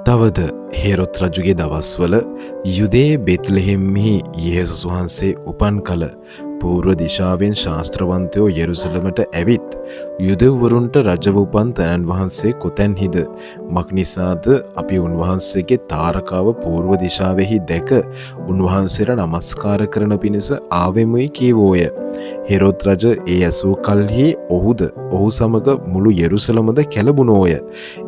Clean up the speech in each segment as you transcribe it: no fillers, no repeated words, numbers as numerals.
තවද හේරොත් රජුගේ දවස්වල යුදේ බෙත්ලෙහෙම්හි යේසුස් වහන්සේ උපන් කල පූර්ව දිශාවෙන් ශාස්ත්‍රවන්තයෝ යෙරුසලමට ඇවිත් යුදෙව්වරුන්ට රජව උපන් තැනන් වහන්සේ කොතැන්හිද මක්නිසාද අපි උන්වහන්සේගේ තාරකාව පූර්ව දිශාවෙහි දැක උන්වහන්සේට නමස්කාර කරන පිණිස ආවෙමුයි කීවෝය. හෙරොද් රජ ඒ ඇසූ කල්හි ඔහු සමග මුළු යෙරුසලමද කැළඹුණෝය.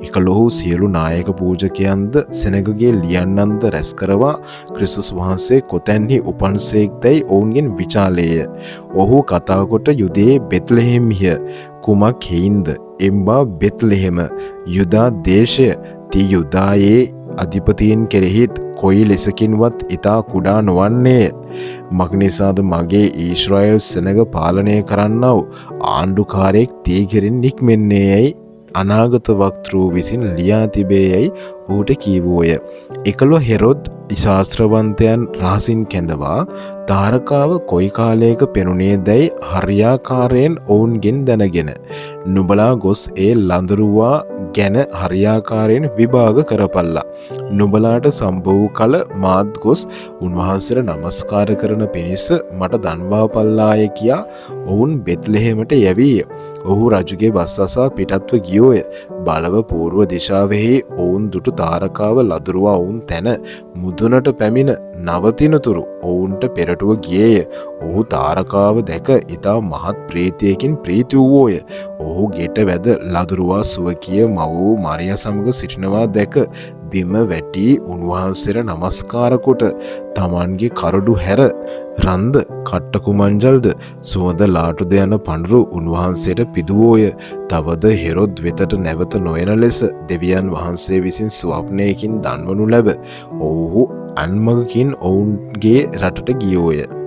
එකලොහු සියලු නායක පූජකයන්ද සෙනගගේ ලියන්නන්ද රැස් කරවා ක්‍රිස්තුස් වහන්සේ කොතැන්හි උපන්සේක්දැයි ඔවුන්ගෙන් විචාලේය. ඔහු කතාකොට යුදේ බෙත්ලෙහෙම්හිය කුමක් හෙයින්ද එම්බා බෙත්ලෙහෙම යුදා දේශය ති යුදායේ අධිපතීන් කෙරෙහිත් කොයි ලෙසකින්වත් ඉතා කුඩා නොවන්නේය. මක්නිසාද මගේ ඊශ්‍රායල් සෙනග පාලනය කරන්නව ආණ්ඩුකාරයෙක් තීගෙරින් නික්මෙන්නේ යැයි අනාගත වක්තෘ විසින් ලියා තිබේ යැයි ඌට කීවෝය. එකලො හෙරොද් ශාස්ත්‍රවන්තයන් රහසින් කැඳවා තාරකාව කොයි කාලයක පෙනුනේ දැයි හරියාකාරයෙන් ඔවුන්ගෙන් දැනගෙන නුබලා ගොස් ඒ ලඳරුවා ගැන හරියාකාරයෙන් විභාග කරපල්ලා. නුබලාට සම්බවූ කල මාත් ගොස් උන්වහන්සේට නමස්කාර කරන පිණිස මට දන්වා පල්ලාය කියා ඔවුන් බෙත්ලෙහෙමට යැවීය. ඔහු රජුගේ බස් අසා පිටත්ව ගියෝය. බලව පූර්ව දිශාවෙහි ඔවුන් දුටු තාරකාව ලදරුවා ඔවුන් තැන මුදුනට පැමිණ නවතිනතුරු ඔවුන්ට පෙරටුව ගියේය. ඔහු තාරකාව දැක ඉතා මහත් ප්‍රීතියකින් ප්‍රීති වූවෝය. ඔහු ගෙට වැද ලදරුවා සුවකිය මවූ මරිය සමග සිටිනවා දැක බිම වැටී උන්වහන්සේට නමස්කාර කොට තමන්ගේ කරඩු හැර රන්ද කට්ටකුමංජල්ද සුවඳ ලාටුද යන පඬුරු උන්වහන්සේට පිදුවෝය. තවද හෙරොද් වෙතට නැවත නොයන ලෙස දෙවියන් වහන්සේ විසින් ස්වප්නයකින් දන්වනු ලැබ ඔවුහු අන්මගකින් ඔවුන්ගේ රටට ගියෝය.